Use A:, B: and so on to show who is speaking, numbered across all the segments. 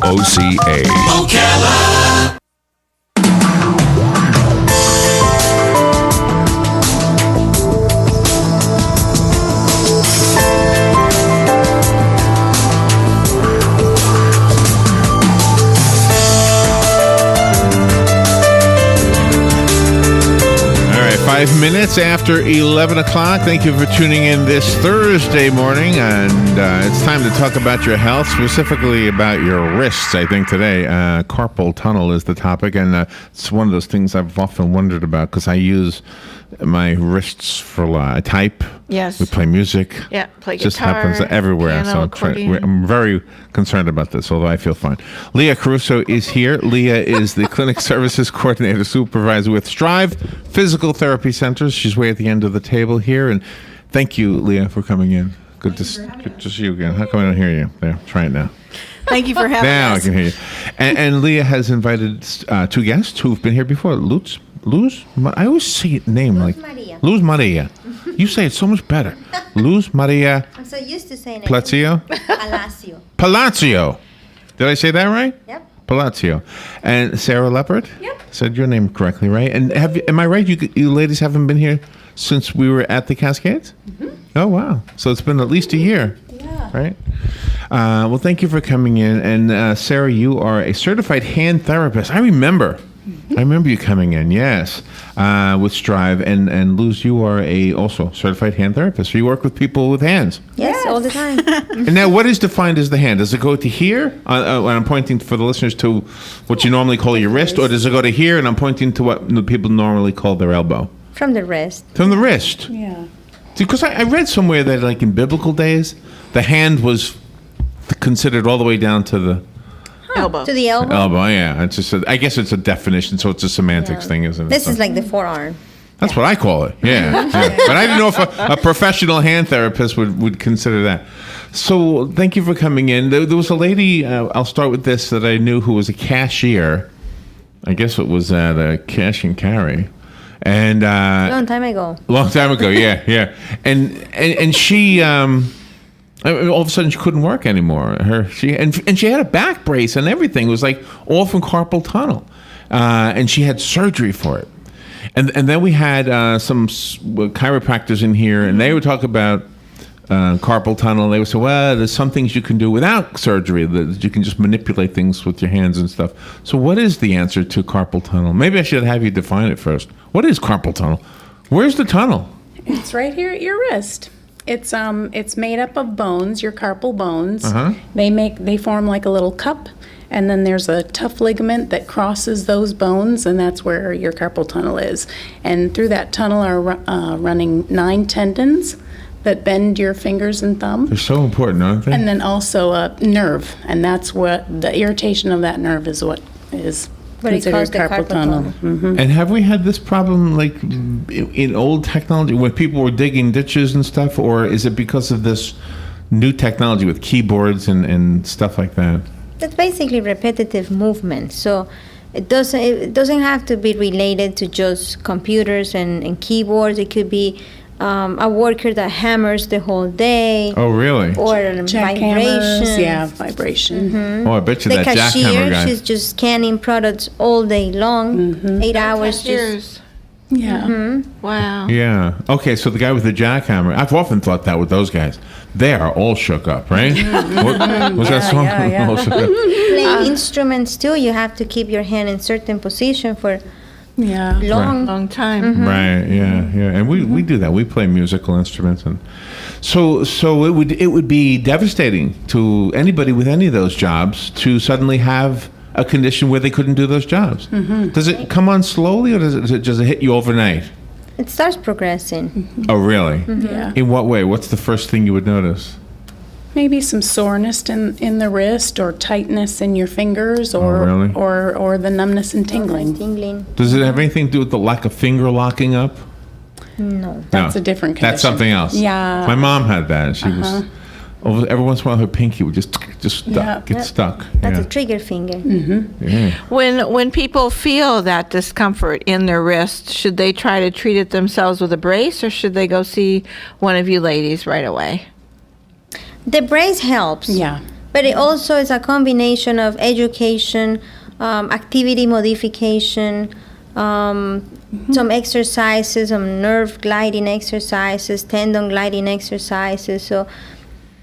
A: WOCA.
B: Ocala.
C: All right, 5 minutes after 11 o'clock. Thank you for tuning in this Thursday morning. And it's time to talk about your health, specifically about your wrists, I think, today. Carpal tunnel is the topic. And it's one of those things I've often wondered about because I use my wrists for I type.
D: Yes.
C: We play music.
D: Yeah, play
C: It just
D: guitar,
C: happens everywhere.
D: piano,
C: So
D: accordion.
C: I'm very concerned about this, although I feel fine. Leah Caruso is here. Leah is the Clinic Services Coordinator Supervisor with Strive Physical Therapy Centers. She's way at the end of the table here. And thank you, Leah, for coming in. Good to see you again. How come I don't hear you? There, try it now.
D: Thank you for having
C: Now
D: us.
C: I can hear you. And Leah has invited two guests who've been here before. Luz? I always say it name
E: Luz
C: like
E: Maria.
C: Luz Maria. You say it so much better. Luz Maria
E: I'm so used to saying it.
C: Palacio. Palacio. Did I say that right?
E: Yep.
C: Palacio. And Sarah Leppert?
E: Yep.
C: Said your name correctly, right? And am I right? You ladies haven't been here since we were at the Cascades? Mm-hmm. Oh, wow. So it's been at least a year.
E: Yeah.
C: Right? Well, thank you for coming in. And Sarah, you are a certified hand therapist. I remember you coming in, yes, with Strive. And Luz, you are also certified hand therapist. So you work with people with hands.
E: Yes, all the time.
C: And now, what is defined as the hand? Does it go to here? When I'm pointing for the listeners to what you normally call your wrist, or does it go to here and I'm pointing to what the people normally call their elbow?
E: From the wrist.
C: From the wrist.
D: Yeah.
C: Because I read somewhere that, like in biblical days, the hand was considered all the way down to the
D: Elbow.
E: To the elbow.
C: elbow. Yeah, it's just. I guess it's a definition, so it's a semantics thing, isn't it?
E: This
C: So-
E: is like the forearm.
C: That's what I call it. Yeah. Yeah. But I didn't know if a professional hand therapist would consider that. So thank you for coming in. There was a lady, I'll start with this, that I knew who was a cashier. I guess it was at a cash and carry. And
E: Long time ago.
C: long time ago, yeah. And she all of a sudden she couldn't work anymore. She had a back brace and everything. It was like all from carpal tunnel. And she had surgery for it. And then we had some chiropractors in here, and they would talk about carpal tunnel. They would say, well, there's some things you can do without surgery, that you can just manipulate things with your hands and stuff. So what is the answer to carpal tunnel? Maybe I should have you define it first. What is carpal tunnel? Where's the tunnel?
F: It's right here at your wrist. It's made up of bones, your carpal bones.
C: Uh-huh.
F: They form like a little cup, and then there's a tough ligament that crosses those bones, and that's where your carpal tunnel is. And through that tunnel are running 9 tendons that bend your fingers and thumb.
C: They're so important, aren't they?
F: And then also a nerve, and that's what the irritation of that nerve is what is
E: What it
F: considered
E: calls the carpal tunnel.
F: Mhm.
C: And have we had this problem like in old technology when people were digging ditches and stuff, or is it because of this new technology with keyboards and stuff like that?
E: That's basically repetitive movement. So it doesn't have to be related to just computers and keyboards. It could be a worker that hammers the whole day.
C: Oh, really?
E: Or
F: Jackhammers,
E: vibration.
F: yeah, vibration.
C: Oh, I bet you
E: The
C: that jackhammer
E: cashier,
C: guy.
E: she's just scanning products all day long, 8 hours. Just
D: Cashiers.
F: Yeah.
D: Wow.
C: Yeah. Okay, so the guy with the jackhammer, I've often thought that with those guys. They are all shook up, right? What was that song?
F: yeah.
C: All shook up.
E: playing instruments too. You have to keep your hand in certain position for
F: Yeah.
D: Long time.
C: Right, yeah. And we do that. We play musical instruments, and so it would be devastating to anybody with any of those jobs to suddenly have a condition where they couldn't do those jobs. Does it come on slowly, or does it hit you overnight?
E: it starts progressing.
C: Oh, really?
F: Yeah.
C: In what way? What's the first thing you would notice?
F: Maybe some soreness in the wrist, or tightness in your fingers, or
C: really?
F: or the numbness and tingling.
E: Tingling.
C: Does it have anything to do with the lack of finger locking up?
E: No.
F: That's a different condition.
C: That's something else.
F: Yeah.
C: My mom had that. She was every once in a while her pinky would just
F: Yeah.
C: get stuck.
E: That's
C: Yeah.
E: a trigger finger.
C: Yeah.
D: When people feel that discomfort in their wrist, should they try to treat it themselves with a brace, or should they go see one of you ladies right away?
E: The brace helps.
F: Yeah.
E: But it also is a combination of education, activity modification, some exercises, some nerve gliding exercises, tendon gliding exercises. So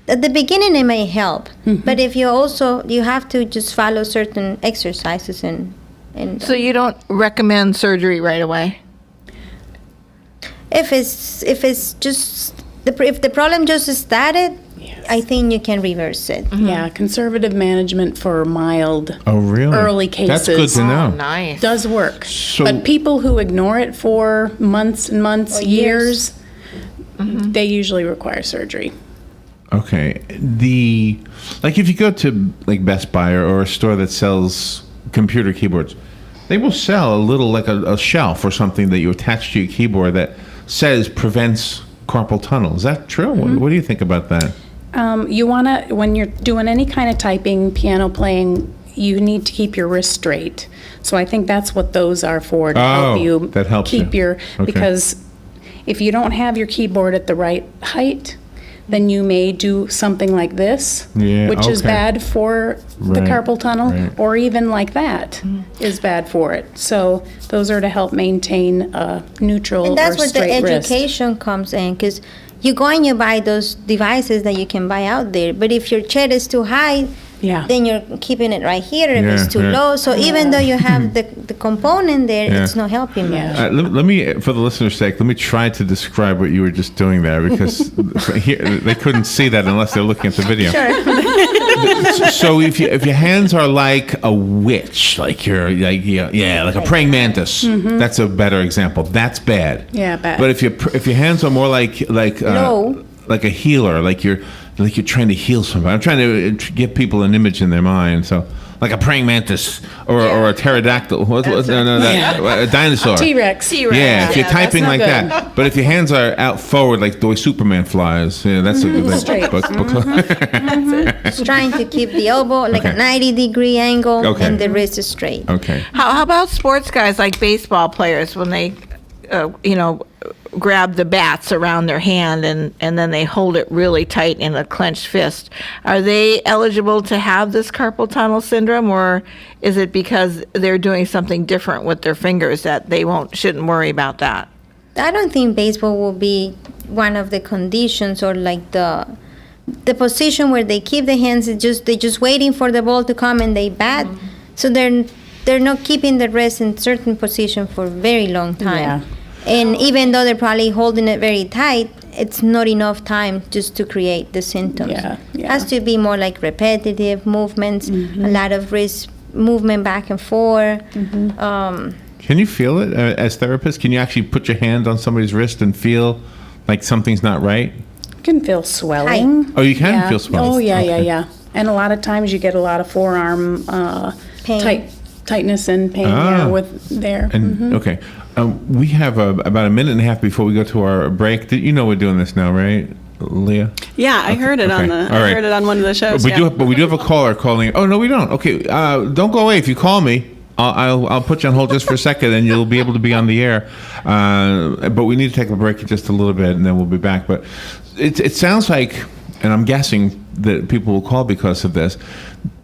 E: at the beginning it may help, but if you have to just follow certain exercises and
D: So you don't recommend surgery right away?
E: if the problem just started, I think you can reverse it.
F: Yeah, conservative management for mild
C: Oh, really?
F: early cases.
C: That's good to know.
D: Nice.
F: Does work.
C: So-
F: But people who ignore it for months and months,
E: Or years.
F: they usually require surgery.
C: Okay. Like if you go to like Best Buy or a store that sells computer keyboards, they will sell a little like a shelf or something that you attach to your keyboard that says prevents carpal tunnel. Is that true? What do you think about that?
F: You want to, when you're doing any kind of typing, piano playing, you need to keep your wrist straight. So I think that's what those are for, to help you
C: that helps
F: keep
C: you.
F: your,
C: Okay.
F: because if you don't have your keyboard at the right height, then you may do something like this,
C: Yeah,
F: which is
C: okay.
F: bad for the
C: Right,
F: carpal tunnel,
C: right.
F: or even like that is bad for it. So those are to help maintain a neutral
E: And that's
F: or
E: where the
F: straight wrist.
E: education comes in, because you go and you buy those devices that you can buy out there, but if your chair is too high,
F: Yeah.
E: then you're keeping it right here. If it's too
C: Yeah.
E: low, so even though you have the component there,
C: Yeah.
E: it's not helping much.
F: Yeah.
C: Let me, for the listener's sake, let me try to describe what you were just doing there because here, they couldn't see that unless they're looking at the video. So if your hands are like a witch, like you're like like a praying mantis, that's a better example. That's bad.
F: Yeah, bad.
C: But if your hands are more like
E: Low.
C: like a healer, like you're trying to heal somebody. I'm trying to give people an image in their mind. So like a praying mantis or a pterodactyl. A dinosaur.
F: T-Rex.
C: Yeah, if you're
F: that's
C: typing
F: not
C: like
F: good.
C: that. But if your hands are out forward, like the way Superman flies, yeah, that's a good
F: Straight.
C: book.
E: It's trying to keep the elbow like a
C: Okay.
E: 90-degree angle
C: Okay.
E: and the wrist is straight.
C: Okay.
D: How about sports guys like baseball players when they, grab the bats around their hand and then they hold it really tight in a clenched fist? Are they eligible to have this carpal tunnel syndrome, or is it because they're doing something different with their fingers that they shouldn't worry about that?
E: I don't think baseball will be one of the conditions or like the position where they keep the hands. They're just waiting for the ball to come and they bat. So they're not keeping the wrist in certain position for a very long time.
F: Yeah.
E: And even though they're probably holding it very tight, it's not enough time just to create the symptoms.
F: Yeah, yeah.
E: It has to be more like repetitive movements, a lot of wrist movement back and forth.
C: Can you feel it as therapists? Can you actually put your hand on somebody's wrist and feel like something's not right?
F: You can feel swelling.
C: Oh, you can
F: Yeah.
C: feel swelling.
F: Oh, yeah,
C: Okay.
F: yeah. And a lot of times you get a lot of forearm
E: Pain.
F: tightness and pain with there.
C: And okay, we have about a minute and a half before we go to our break. You know we're doing this now, right, Leah?
B: Yeah, I heard it on
C: okay.
B: the.
C: All
B: I
C: right.
B: heard it on one of the shows.
C: But we do have a caller calling. Oh no, we don't. Okay, don't go away. If you call me, I'll put you on hold just for a second, and you'll be able to be on the air. But we need to take a break in just a little bit, and then we'll be back. But it sounds like, and I'm guessing that people will call because of this.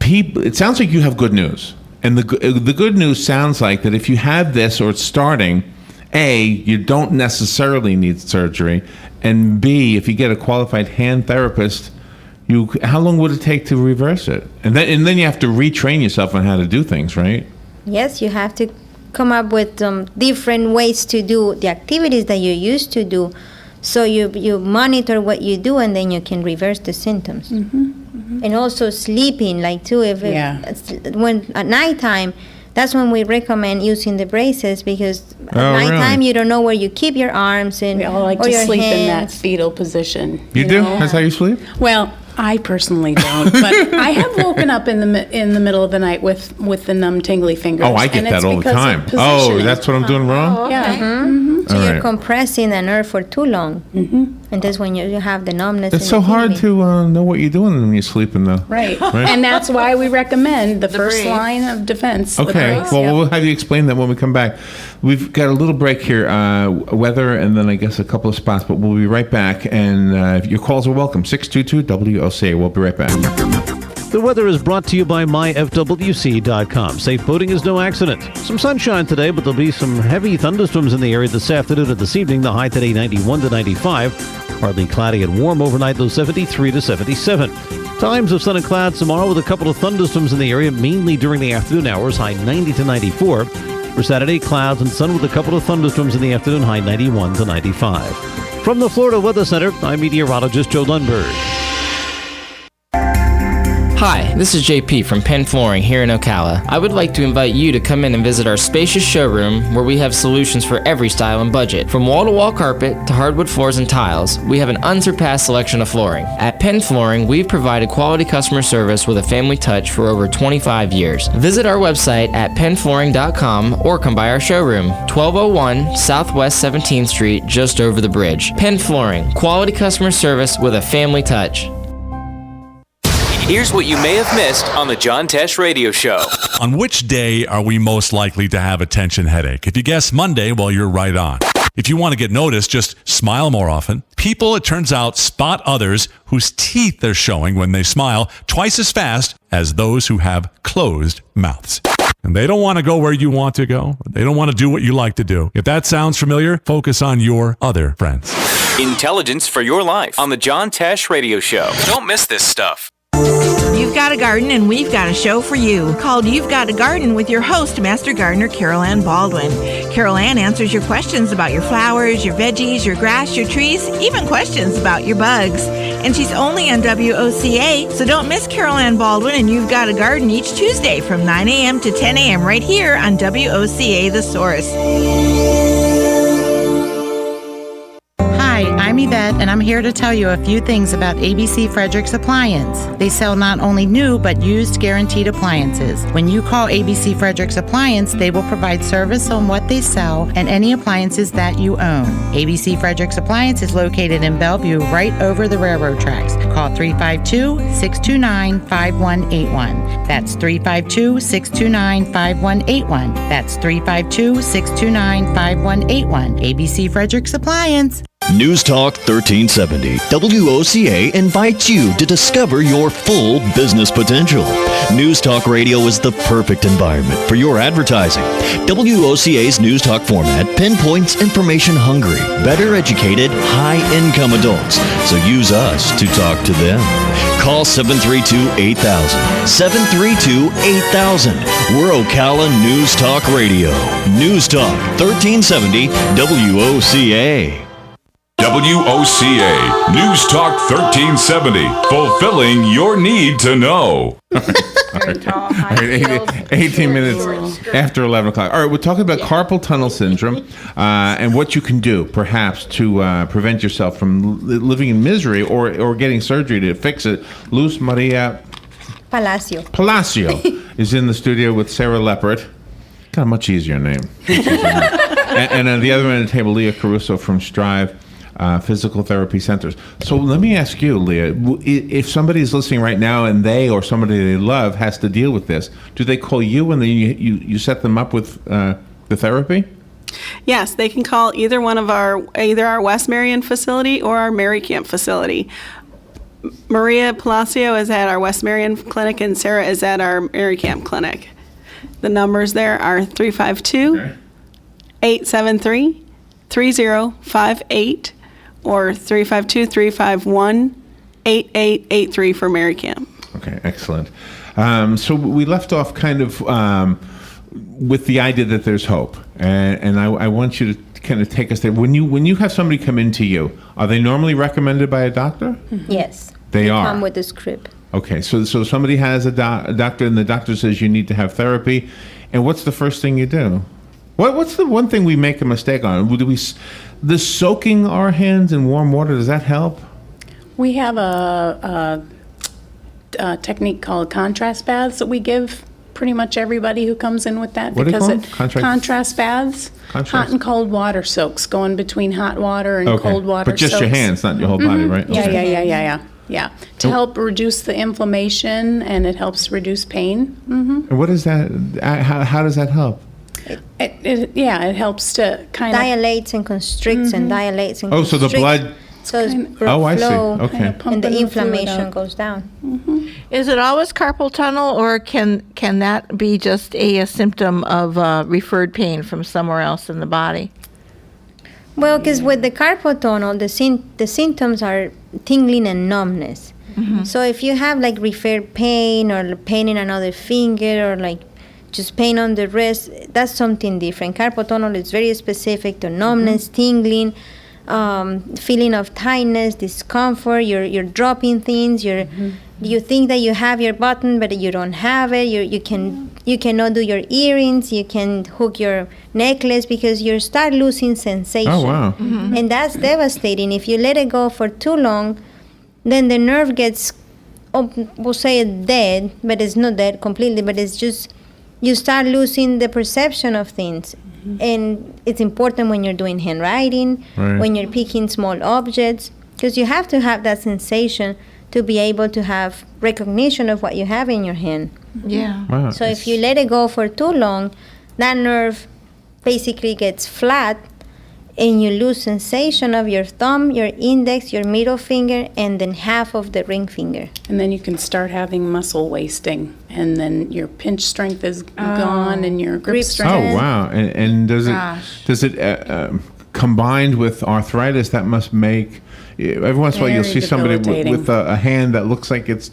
C: It sounds like you have good news. And the good news sounds like that if you have this or it's starting, A, you don't necessarily need surgery, and B, if you get a qualified hand therapist, how long would it take to reverse it? And then you have to retrain yourself on how to do things, right?
E: Yes, you have to come up with different ways to do the activities that you used to do. So you monitor what you do, and then you can reverse the symptoms. And also sleeping, like too, when at nighttime, that's when we recommend using the braces, because at nighttime
C: really?
E: you don't know where you keep your arms and
F: We all like
E: or
F: to
E: your
F: sleep in that
E: hands.
F: fetal position.
C: You do?
F: know?
C: That's how you sleep?
F: Well, I personally don't, but I have woken up in the middle of the night with the numb, tingly fingers.
C: Oh, I get
F: and
C: that
F: it's
C: all the
F: because of
C: time. Oh,
F: positioning.
C: that's what I'm doing wrong?
F: Yeah.
E: So
C: All
E: you're
C: right.
E: compressing the nerve for too long, and that's when you have the numbness.
C: It's
E: and
C: so
E: the
C: hard
E: tingling.
C: to know what you're doing when you're sleeping, though.
F: Right. And that's why we recommend the first
D: brace.
F: line of defense. the
C: Okay,
F: brace.
C: well,
F: Yep.
C: we'll have you explain that when we come back. We've got a little break here, weather, and then I guess a couple of spots, but we'll be right back. And your calls are welcome, 622-WOCA. We'll be right back.
A: The weather is brought to you by myfwc.com. Safe boating is no accident. Some sunshine today, but there'll be some heavy thunderstorms in the area this afternoon and this evening. The high today 91 to 95. Partly cloudy and warm overnight, low 73 to 77. Times of sun and clouds tomorrow with a couple of thunderstorms in the area, mainly during the afternoon hours, high 90 to 94. For Saturday, clouds and sun with a couple of thunderstorms in the afternoon, high 91 to 95. From the Florida Weather Center, I'm meteorologist Joe Lundberg.
G: Hi, this is JP from Penn Flooring here in Ocala. I would like to invite you to come in and visit our spacious showroom where we have solutions for every style and budget. From wall-to-wall carpet to hardwood floors and tiles, we have an unsurpassed selection of flooring. At Penn Flooring, we've provided quality customer service with a family touch for over 25 years. Visit our website at pennflooring.com or come by our showroom, 1201 Southwest 17th Street, just over the bridge. Penn Flooring, quality customer service with a family touch.
H: Here's what you may have missed on the John Tesh Radio Show.
I: On which day are we most likely to have a tension headache? If you guess Monday, well, you're right on. If you want to get noticed, just smile more often. People, it turns out, spot others whose teeth they're showing when they smile twice as fast as those who have closed mouths. And they don't want to go where you want to go. They don't want to do what you like to do. If that sounds familiar, focus on your other friends.
H: Intelligence for your life on the John Tesh Radio Show. Don't miss this stuff.
J: You've got a garden and we've got a show for you called You've Got a Garden with your host, Master Gardener Carol Ann Baldwin. Carol Ann answers your questions about your flowers, your veggies, your grass, your trees, even questions about your bugs. And she's only on WOCA, so don't miss Carol Ann Baldwin and You've Got a Garden each Tuesday from 9 a.m. to 10 a.m. right here on WOCA The Source.
K: Hi, I'm Yvette, and I'm here to tell you a few things about ABC Frederick's Appliance. They sell not only new, but used guaranteed appliances. When you call ABC Frederick's Appliance, they will provide service on what they sell and any appliances that you own. ABC Frederick's Appliance is located in Bellevue, right over the railroad tracks. Call 352-629-5181. That's 352-629-5181. That's 352-629-5181. ABC Frederick's Appliance.
L: News Talk 1370, WOCA invites you to discover your full business potential. News Talk Radio is the perfect environment for your advertising. WOCA's News Talk format pinpoints information-hungry, better educated, high-income adults, so use us to talk to them. Call 732-8000, 732-8000. We're Ocala News Talk Radio. News Talk 1370, WOCA.
M: WOCA, News Talk 1370, fulfilling your need to know.
C: All right, 18 minutes after 11 o'clock. All right, we're talking about carpal tunnel syndrome and what you can do, perhaps, to prevent yourself from living in misery or getting surgery to fix it. Luz Maria
E: Palacio
C: is in the studio with Sarah Leppert. Got a much easier name. and on the other end of the table, Leah Caruso from Strive Physical Therapy Centers. So let me ask you, Leah, if somebody's listening right now and they or somebody they love has to deal with this, do they call you and then you set them up with the therapy?
B: Yes, they can call either our West Marion facility or our Mary Camp facility. Maria Palacio is at our West Marion clinic and Sarah is at our Mary Camp clinic. The numbers there are 352-873-3058 or 352-351-8883 for Mary Camp.
C: Okay, excellent. So we left off kind of with the idea that there's hope, and I want you to kind of take us there. When you have somebody come into you, are they normally recommended by a doctor?
E: Yes.
C: They are.
E: Come with the script.
C: Okay, so somebody has a doctor, and the doctor says you need to have therapy, and what's the first thing you do? What's the one thing we make a mistake on? The soaking our hands in warm water, does that help?
F: We have a technique called contrast baths that we give pretty much everybody who comes in with that.
C: What
F: because
C: do you call them?
F: Contrast baths. Hot and cold water soaks, going between hot water and cold water
C: but just
F: soaks.
C: your hands, not your whole body, right?
F: Yeah. To help reduce the inflammation, and it helps reduce pain.
C: And what is that? How does that help?
F: It helps to kind of
E: dilates and constricts and dilates and constricts.
C: So the blood
E: So it's
C: Oh, I see.
E: flow,
C: Okay.
E: and
F: Pumping
E: the
F: the fluid
E: inflammation
F: out.
E: goes down.
D: Is it always carpal tunnel, or can that be just a symptom of referred pain from somewhere else in the body?
E: Well, because with the carpal tunnel, the symptoms are tingling and numbness. So if you have like referred pain or pain in another finger or like just pain on the wrist, that's something different. Carpal tunnel is very specific to numbness, tingling, feeling of tightness, discomfort. You're dropping things. You think that you have your button, but you don't have it. You cannot do your earrings. You can hook your necklace because you start losing sensation.
C: Oh, wow.
E: And that's devastating. If you let it go for too long, then the nerve gets, we'll say it dead, but it's not dead completely, but it's just, you start losing the perception of things. And it's important when you're doing handwriting,
C: Right.
E: when you're picking small objects, because you have to have that sensation to be able to have recognition of what you have in your hand.
D: Yeah.
C: Wow.
E: So if you let it go for too long, that nerve basically gets flat and you lose sensation of your thumb, your index, your middle finger, and then half of the ring finger.
F: And then you can start having muscle wasting, and then your pinch strength is gone, and your grip
E: Grip
F: strength.
C: Oh, wow. And does it combined with arthritis, that must make, every once in a while you'll
F: Very
C: see somebody
F: debilitating.
C: with a hand that looks like it's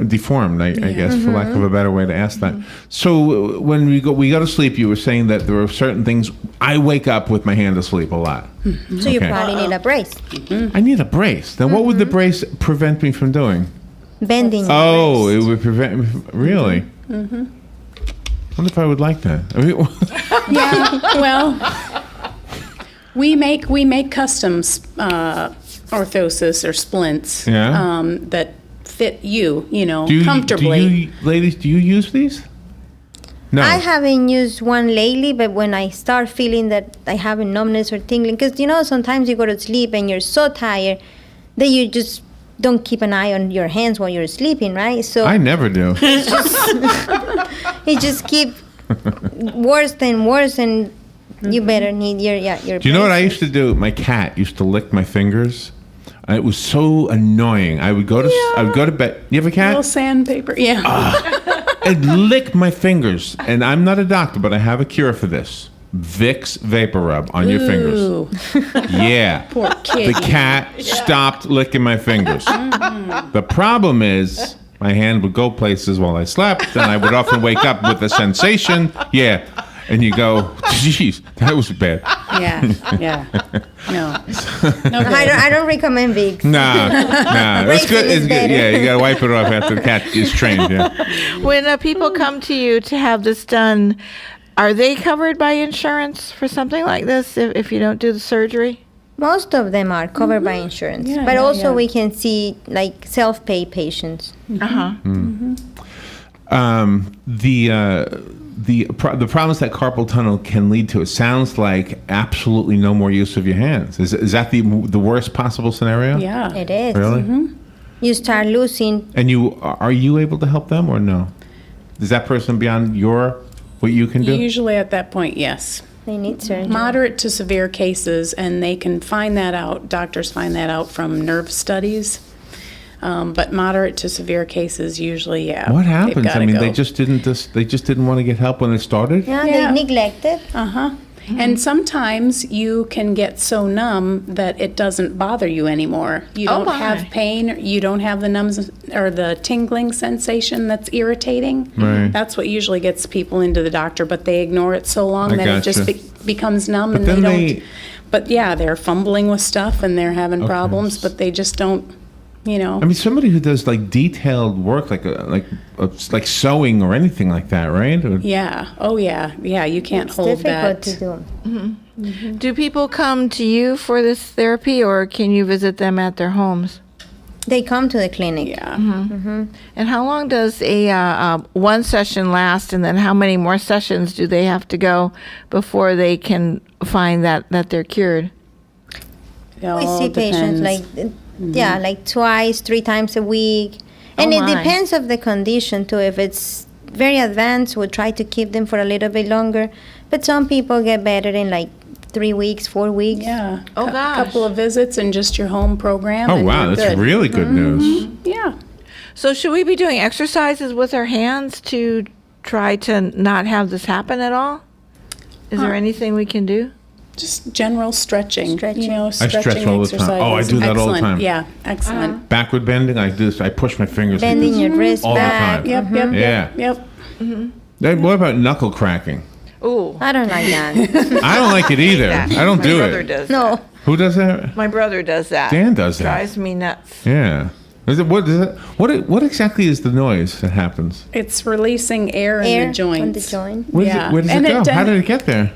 C: deformed, I guess, for lack of a better way to ask that. So when we go to sleep, you were saying that there are certain things, I wake up with my hand asleep a lot.
E: So you
C: Okay.
E: probably need a brace.
C: I need a brace. Then what would the brace prevent me from doing?
E: Bending.
C: Oh, it would prevent me from, really? I wonder if I would like that. I mean,
F: Yeah, well, we make custom orthosis or splints
C: Yeah.
F: that fit you,
C: do
F: comfortably.
C: you, ladies, do you use these? No.
E: I haven't used one lately, but when I start feeling that I have a numbness or tingling, because sometimes you go to sleep and you're so tired that you just don't keep an eye on your hands while you're sleeping, right? So
C: I never do.
E: it just keep worse and worse, and you better need your
C: Do you know what I
E: braces.
C: used to do? My cat used to lick my fingers. It was so annoying. I would go to bed. You have a cat?
F: Little sandpaper, yeah.
C: I'd lick my fingers. And I'm not a doctor, but I have a cure for this. Vicks Vapor Rub on your fingers.
F: Ooh,
C: Yeah.
F: poor kid.
C: The cat stopped licking my fingers. The problem is my hand would go places while I slept, and I would often wake up with a sensation. Yeah. And you go, geez, that was bad.
F: Yeah. No. No
E: I don't recommend Vicks.
C: Nah. It's good.
E: Racing is
C: It's good.
E: better.
C: Yeah, you gotta wipe it off after the cat is trained. Yeah.
D: When people come to you to have this done, are they covered by insurance for something like this if you don't do the surgery?
E: Most of them are covered by insurance,
F: Yeah,
E: but
F: yeah,
E: also
F: yeah.
E: we can see like self-pay patients.
D: Uh-huh.
C: The problem is that carpal tunnel can lead to, it sounds like, absolutely no more use of your hands. Is that the worst possible scenario?
F: Yeah.
E: It is.
C: Really?
E: You start losing.
C: And are you able to help them or no? Is that person beyond what you can do?
F: Usually at that point, yes.
E: They need surgery.
F: Moderate to severe cases, and they can find that out. Doctors find that out from nerve studies. But moderate to severe cases, usually, yeah.
C: What
F: they've
C: happens?
F: gotta
C: I mean,
F: go.
C: they just didn't want to get help when it started.
E: Yeah,
F: Yeah.
E: they neglect it.
F: And sometimes you can get so numb that it doesn't bother you anymore. You
D: Oh,
F: don't
D: my.
F: have pain. You don't have the numbness or the tingling sensation that's irritating.
C: Right.
F: That's what usually gets people into the doctor, but they ignore it so long
C: I
F: that it just
C: gotcha.
F: becomes numb,
C: But
F: and they
C: then
F: don't.
C: they-
F: But yeah, they're fumbling with stuff and they're having problems, but they just don't.
C: I mean, somebody who does like detailed work, like sewing or anything like that, right? Or-
F: Yeah. Oh yeah. Yeah. You can't
E: It's
F: hold
E: difficult
F: that.
E: to do.
D: Do people come to you for this therapy, or can you visit them at their homes?
E: They come to the clinic.
F: Yeah.
D: And how long does a one session last, and then how many more sessions do they have to go before they can find that they're cured?
F: It
E: We
F: all
E: see patients
F: depends.
E: like twice, 3 times a week. And
D: Oh,
E: it
D: my.
E: depends of the condition too. If it's very advanced, we'll try to keep them for a little bit longer. But some people get better in like 3 weeks, 4 weeks.
F: Yeah.
D: Oh, gosh.
F: Couple of visits and just your home program.
C: Oh,
F: and
C: wow.
F: you're
C: That's
F: good.
C: really good news.
F: Yeah.
D: So should we be doing exercises with our hands to try to not have this happen at all? Is there anything we can do?
F: Just general stretching.
E: Stretching.
F: You know,
C: stretch
F: stretching
C: all the time. Oh, I
F: exercises.
C: do that all the
F: Excellent.
C: time.
F: Yeah, excellent.
C: Backward bending, I do this. I push my fingers like
E: Bending
C: this
E: your wrist
C: all
E: back.
C: the time.
F: Yep, yep,
C: Yeah.
F: yep.
C: Then what about knuckle cracking?
D: Ooh.
E: I don't like that.
C: I don't like it either. I don't do
D: My brother
C: it.
D: does
E: No.
C: Who does that?
D: My brother does that.
C: Dan does that.
D: Drives me nuts.
C: Yeah. What exactly is the noise that happens?
F: It's releasing air in
E: Air
F: the joints.
E: on the joint.
C: Where does
F: Yeah.
C: it, where does
F: And
C: it go?
F: it
C: How did it get there?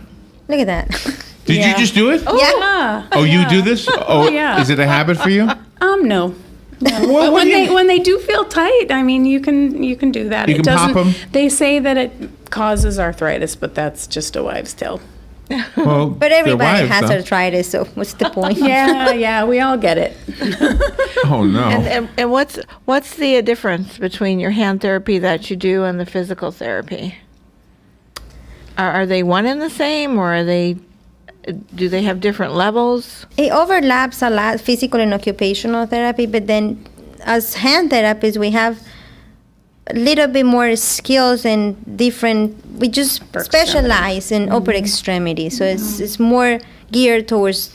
E: Look at that.
C: Did
F: Yeah.
C: you just do it?
F: Yeah.
C: Oh, you do this? Oh,
F: yeah.
C: Is it a habit for you?
F: No.
C: Well,
F: But when they do feel tight, I mean, you can do that.
C: You can pop 'em?
F: They say that it causes arthritis, but that's just a wives' tale.
C: Well,
E: But everybody has arthritis, so what's the point?
F: Yeah, we all get it.
C: Oh no.
D: And what's the difference between your hand therapy that you do and the physical therapy? Are they one and the same, or do they have different levels?
E: It overlaps a lot, physical and occupational therapy, but then as hand therapists, we have a little bit more skills and different, we just specialize in upper extremity. So it's more geared towards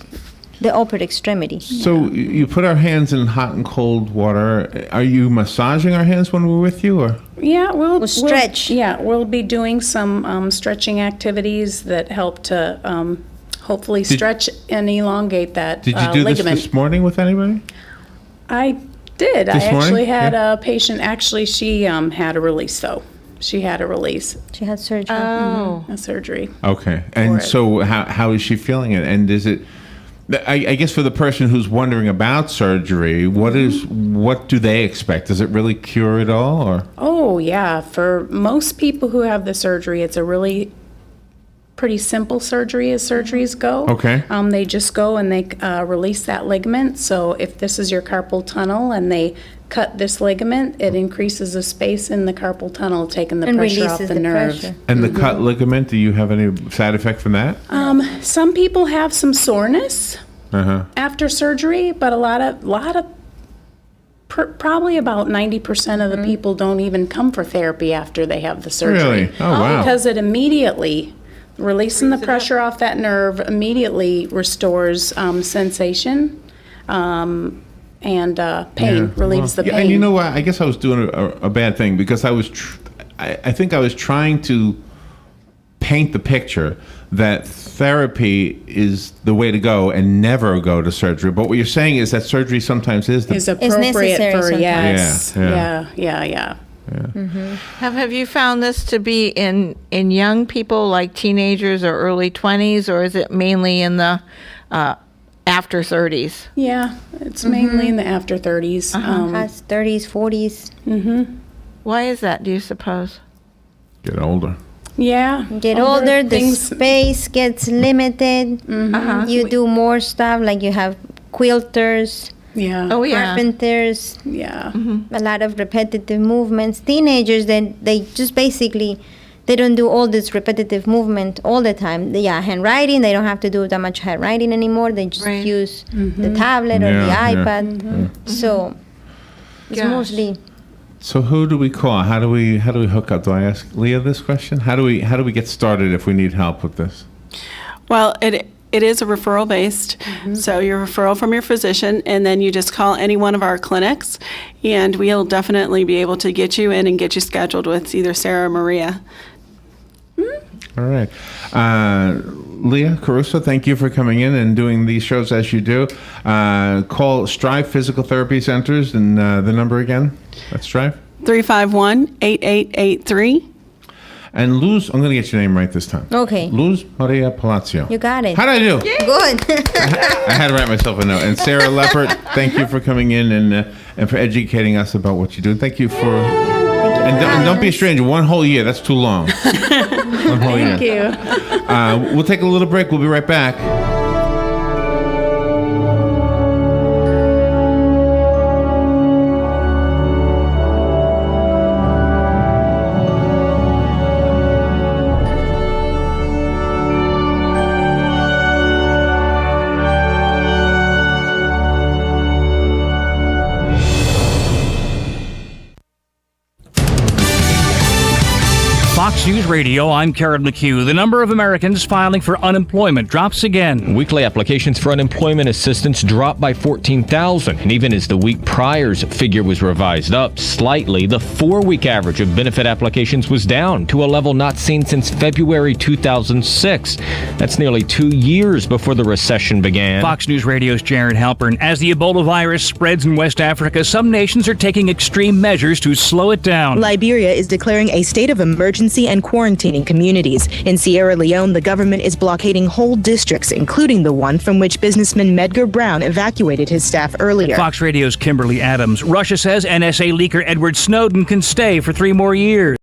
E: the upper extremity.
C: So you put our hands in hot and cold water. Are you massaging our hands when we're with you, or?
F: Yeah, we'll
E: stretch.
F: We'll be doing some stretching activities that help to hopefully stretch and elongate that
C: Did you do
F: ligament.
C: this morning with anybody?
F: I did.
C: This
F: I
C: morning?
F: actually had
C: Yeah.
F: a patient. Actually, she had a release though. She had a release,
E: She had surgery.
D: Oh.
F: a surgery.
C: Okay. And
F: it.
C: so how is she feeling it? And is it? I guess for the person who's wondering about surgery, what do they expect? Does it really cure it all, or?
F: Oh yeah, for most people who have the surgery, it's a really pretty simple surgery as surgeries go.
C: Okay.
F: They just go and they release that ligament. So if this is your carpal tunnel and they cut this ligament, it increases the space in the carpal tunnel, taking the
E: And
F: pressure off
E: releases
F: the
E: the
F: nerve.
E: pressure.
C: And the cut ligament, do you have any side effect from that?
F: Some people have some soreness after surgery, but a lot of probably about 90% of the people don't even come for therapy after they have the surgery.
C: Really? Oh, wow.
F: Because it immediately, releasing the pressure off that nerve immediately restores sensation and pain, relieves the
C: Yeah,
F: pain.
C: and you know what? I guess I was doing a bad thing because I think I was trying to paint the picture that therapy is the way to go and never go to surgery. But what you're saying is that surgery sometimes is the
F: is appropriate
E: necessary
F: for,
E: sometimes.
F: yes.
C: Yeah,
F: Yeah.
D: Have you found this to be in young people, like teenagers or early 20s, or is it mainly in the after 30s?
F: Yeah, it's mainly in the after 30s.
E: Has 30s, 40s.
D: Why is that, do you suppose?
C: Get older.
F: Yeah.
E: Get older, the space gets limited. You do more stuff, like you have quilters,
F: Yeah.
D: Oh, yeah.
E: carpenters,
F: Yeah.
E: a lot of repetitive movements. Teenagers, they just basically, they don't do all this repetitive movement all the time. Handwriting, they don't have to do that much handwriting anymore. They just
D: Right.
E: use the tablet or the
C: Yeah, yeah.
E: iPad. So it's
D: Gosh.
E: mostly
C: So who do we call? How do we hook up? Do I ask Leah this question? How do we get started if we need help with this?
B: Well, it is a referral based, so your referral from your physician, and then you just call any one of our clinics, and we'll definitely be able to get you in and get you scheduled with either Sarah or Maria.
C: All right. Leah Caruso, thank you for coming in and doing these shows as you do. Call Strive Physical Therapy Centers and the number again. That's Strive.
B: 351-8883.
C: And Luz, I'm going to get your name right this time.
E: okay.
C: Luz Maria Palacio.
E: You got it.
C: How'd I do?
E: Good.
C: I had to write myself a note. And Sarah Leppert, thank you for coming in and for educating us about what you do. Thank you for... And don't be a stranger. 1 whole year. That's too long. 1 whole year.
F: Thank you.
C: We'll take a little break. We'll be right back.
N: Fox News Radio, I'm Karen McHugh. The number of Americans filing for unemployment drops again.
O: Weekly applications for unemployment assistance dropped by 14,000. And even as the week prior's figure was revised up slightly, the 4-week average of benefit applications was down to a level not seen since February 2006. That's nearly 2 years before the recession began.
N: Fox News Radio's Jared Halpern. As the Ebola virus spreads in West Africa, some nations are taking extreme measures to slow it down.
P: Liberia is declaring a state of emergency and quarantining communities. In Sierra Leone, the government is blockading whole districts, including the one from which businessman Medgar Brown evacuated his staff earlier.
N: Fox Radio's Kimberly Adams. Russia says NSA leaker Edward Snowden can stay for 3 more years.